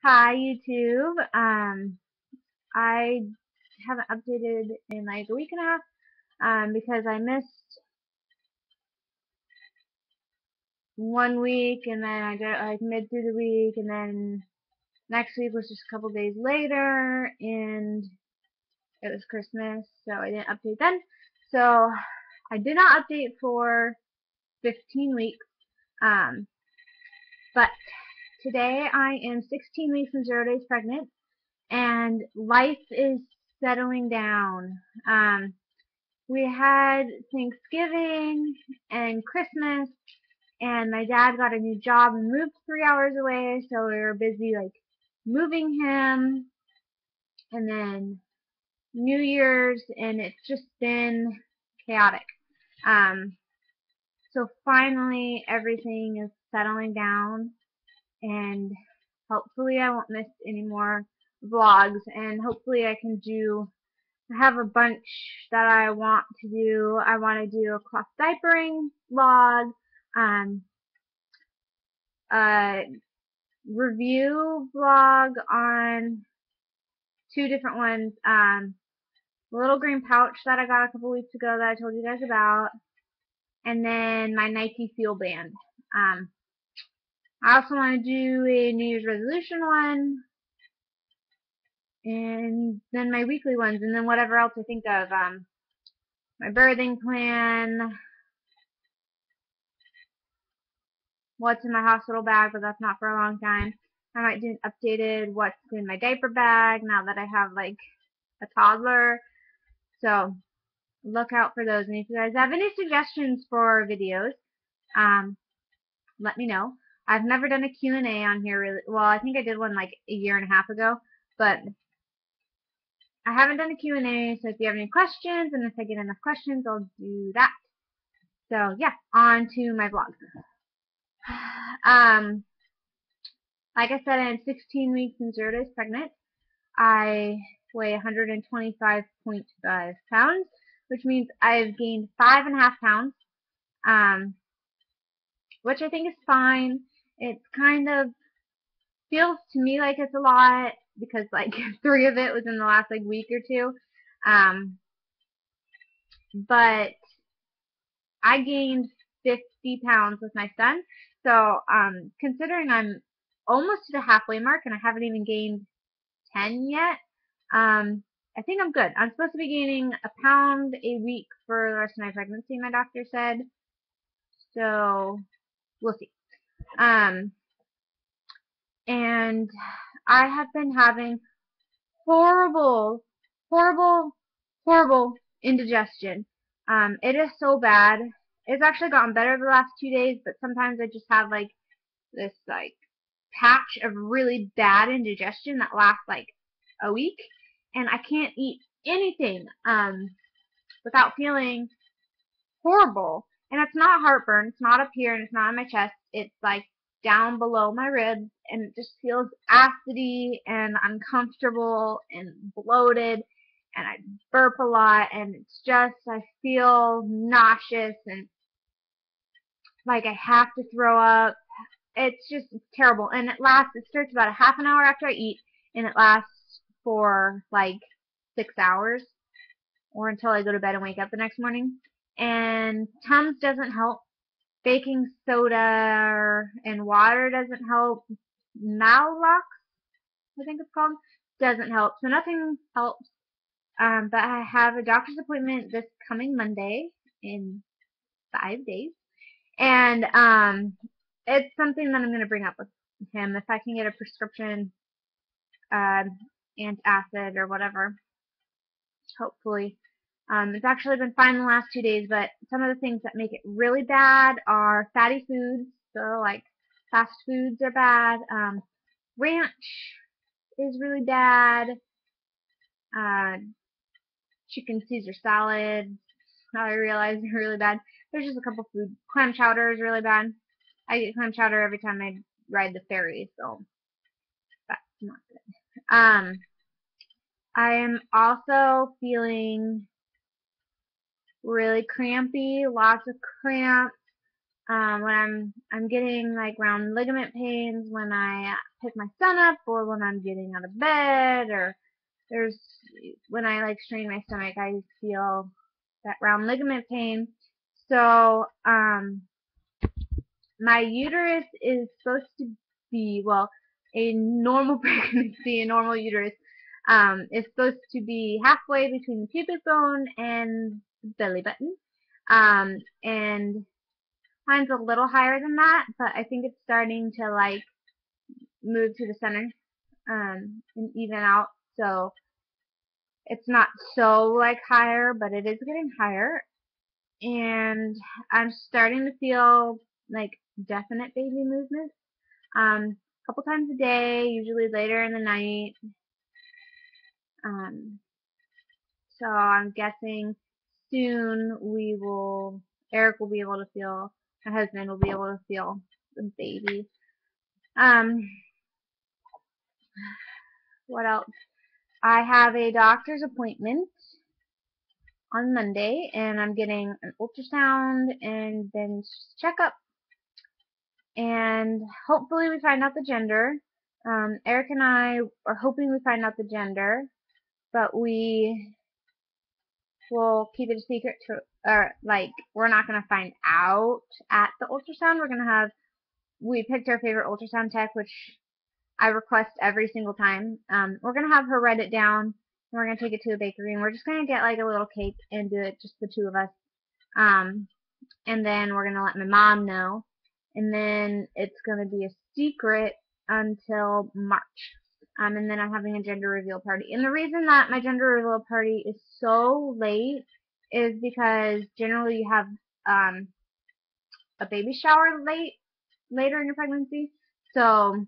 Hi YouTube. I haven't updated in like a week and a half because I missed 1 week and then I did it like mid through the week and then next week was just a couple days later and it was Christmas, so I didn't update then. So I did not update for 15 weeks. Um, but today I am 16 weeks and 0 days pregnant and life is settling down. We had Thanksgiving and Christmas, and my dad got a new job and moved 3 hours away, so we were busy like moving him, and then New Year's, and it's just been chaotic. Um, so finally everything is settling down, and hopefully I won't miss any more vlogs, and hopefully I can do I have a bunch that I want to do. I want to do a cloth diapering vlog, um, a review vlog on two different ones. The little green pouch that I got a couple weeks ago that I told you guys about, and then my Nike Fuel Band. Um, I also want to do a New Year's resolution one, and then my weekly ones, and then whatever else I think of. My birthing plan, what's in my hospital bag, but that's not for a long time. I might do an updated what's in my diaper bag now that I have like a toddler. So look out for those. And if you guys have any suggestions for videos, um, let me know. I've never done a Q&A on here really. Well, I think I did one like a year and a half ago, but I haven't done a Q&A. So if you have any questions, and if I get enough questions, I'll do that. So yeah, on to my vlog. Um, like I said, I'm 16 weeks and 0 days pregnant. I weigh 125.5 pounds, which means I've gained 5.5 pounds, um, which I think is fine. It's kind of feels to me like it's a lot because like 3 of it was in the last like week or two. Um, but I gained 50 pounds with my son. So considering I'm almost to the halfway mark and I haven't even gained 10 yet, I think I'm good. I'm supposed to be gaining a pound a week for the rest of my pregnancy, my doctor said. So we'll see. Um, and I have been having horrible, horrible, horrible indigestion. It is so bad. It's actually gotten better the last 2 days, but sometimes I just have like this like patch of really bad indigestion that lasts like a week, and I can't eat anything without feeling horrible. And it's not heartburn. It's not up here, and it's not on my chest. It's like down below my ribs, and it just feels acidy and uncomfortable and bloated, and I burp a lot, and it's just I feel nauseous and like I have to throw up. It's terrible, and it starts about a half an hour after I eat, and it lasts for like 6 hours or until I go to bed and wake up the next morning. And Tums doesn't help. Baking soda and water doesn't help. Maalox, I think it's called, doesn't help. So nothing helps. But I have a doctor's appointment this coming Monday in 5 days. And it's something that I'm going to bring up with him if I can get a prescription antacid or whatever. Hopefully. It's actually been fine the last 2 days, but some of the things that make it really bad are fatty foods. So like fast foods are bad. Ranch is really bad. Uh, chicken Caesar salads, I realize are really bad. There's just a couple food. Clam chowder is really bad. I get clam chowder every time I ride the ferry, so that's not good. I am also feeling really crampy, lots of cramps. when I'm getting like round ligament pains when I pick my son up, or when I'm getting out of bed, or there's when I like strain my stomach, I feel that round ligament pain. So my uterus is supposed to be, well, a normal pregnancy, a normal uterus is supposed to be halfway between the pubic bone and the belly button. And mine's a little higher than that, but I think it's starting to like move to the center and even out. So it's not so like higher, but it is getting higher. And I'm starting to feel like definite baby movements. A couple times a day, usually later in the night. Um, so I'm guessing soon Eric will be able to feel, my husband will be able to feel the baby. What else? I have a doctor's appointment on Monday, and I'm getting an ultrasound and then checkup. And hopefully we find out the gender. Eric and I are hoping we find out the gender, but we will keep it a secret or like we're not gonna find out at the ultrasound. We picked our favorite ultrasound tech, which I request every single time. We're gonna have her write it down, and we're gonna take it to a bakery, and we're just gonna get like a little cake and do it just the two of us. And then we're gonna let my mom know, and then it's gonna be a secret until March. And then I'm having a gender reveal party. And the reason that my gender reveal party is so late is because generally you have a baby shower later in your pregnancy. So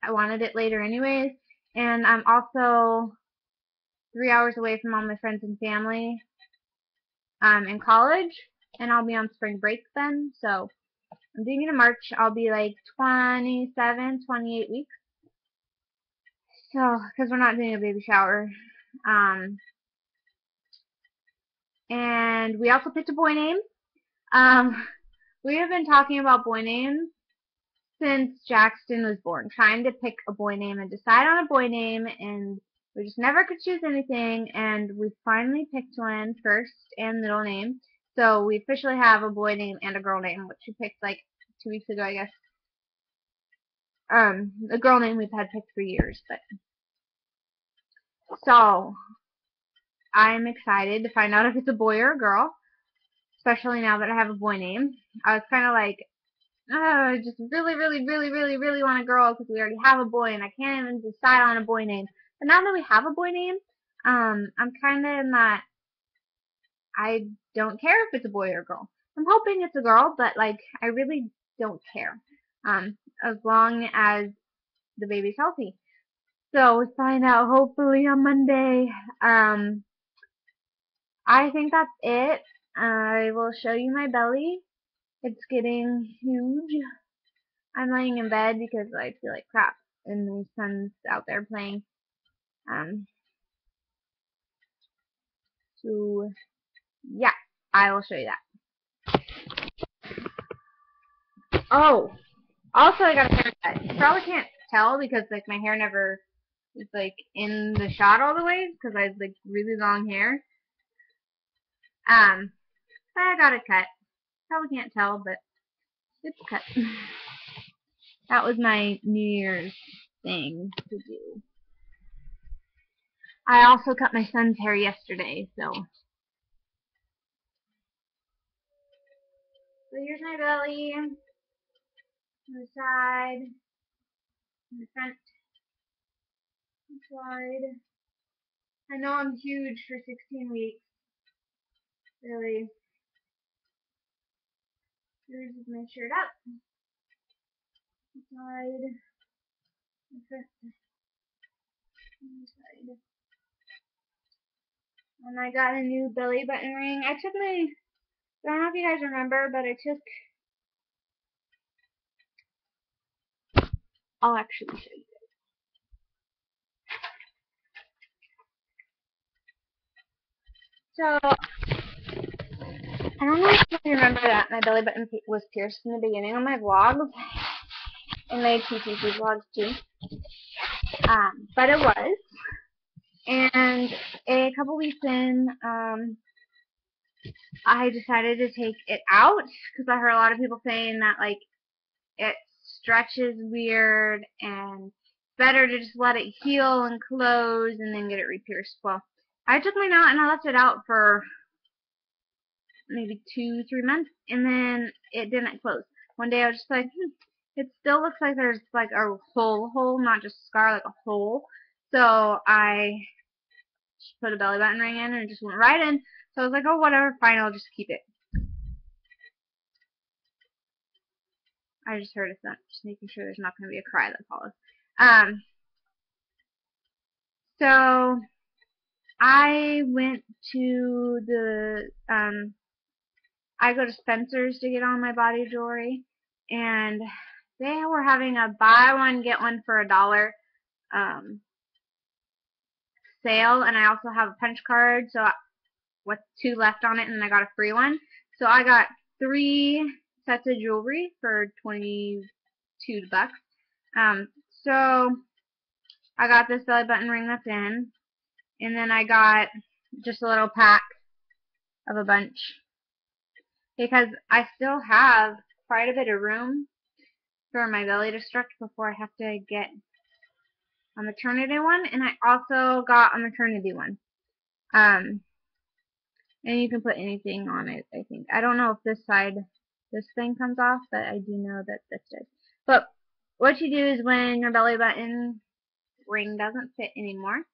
I wanted it later anyways. And I'm also 3 hours away from all my friends and family in college. And I'll be on spring break then. So I'm doing it in March. I'll be like 27, 28 weeks. So, because we're not doing a baby shower. And we also picked a boy name. We have been talking about boy names since Jackson was born, trying to pick a boy name and decide on a boy name, and we just never could choose anything, and we finally picked one, first and middle name. So we officially have a boy name and a girl name, which we picked like 2 weeks ago, I guess. The girl name we've had picked for years, but so I'm excited to find out if it's a boy or a girl, especially now that I have a boy name. I was kind of like, oh, I just really, really, really, really, really want a girl because we already have a boy and I can't even decide on a boy name. But now that we have a boy name, I'm kind of in that I don't care if it's a boy or a girl. I'm hoping it's a girl, but like I really don't care. As long as the baby's healthy. So we'll find out hopefully on Monday. I think that's it. I will show you my belly. It's getting huge. I'm laying in bed because I feel like crap and my son's out there playing. So yeah, I will show you that. Oh, also I got a haircut. You probably can't tell because like my hair never is like in the shot all the way because I have like really long hair. But I got a cut. Probably can't tell, but it's cut. That was my New Year's thing to do. I also cut my son's hair yesterday, so. So here's my belly, on the side, on the front, on the side. I know I'm huge for 16 weeks. Really. Here's my shirt up. On the side, on the front, on the side. And I got a new belly button ring. I don't know if you guys remember, but I'll actually show you. So I don't know if you remember that my belly button was pierced in the beginning of my vlogs, and my TTC vlogs too. But it was, and a couple weeks in, I decided to take it out because I heard a lot of people saying that like it stretches weird and it's better to just let it heal and close and then get it re-pierced. Well, I took mine out and I left it out for maybe 2-3 months, and then it didn't close. One day I was just like, it still looks like there's like a hole, not just a scar, like a hole. So I just put a belly button ring in and it just went right in. So I was like, oh, whatever, fine, I'll just keep it. I just heard a thump, just making sure there's not going to be a cry that follows. So I went to the, I go to Spencer's to get on my body jewelry, and they were having a buy one, get one for $1 sale, and I also have a punch card, so with 2 left on it, and I got a free one. So I got 3 sets of jewelry for $22. So I got this belly button ring that's in, and then I got just a little pack of a bunch because I still have quite a bit of room for my belly to stretch before I have to get a maternity one, and I also got a maternity one. And you can put anything on it, I think. I don't know if this thing comes off, but I do know that this does. But what you do is when your belly button ring doesn't fit anymore,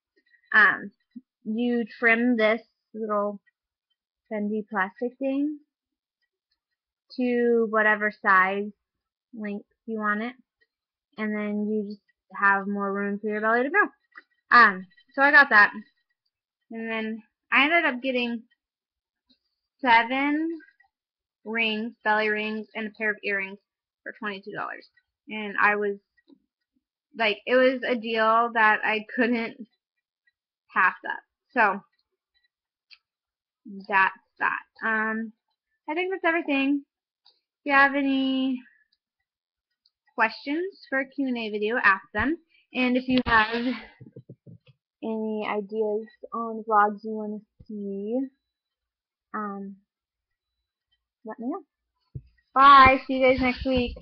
you trim this little bendy plastic thing to whatever size length you want it, and then you just have more room for your belly to grow. So I got that, and then I ended up getting 7 rings, belly rings, and a pair of earrings for $22. And I was like, it was a deal that I couldn't pass up. So that's that. I think that's everything. If you have any questions for a Q&A video, ask them. And if you have any ideas on vlogs you want to see, let me know. Bye. See you guys next week.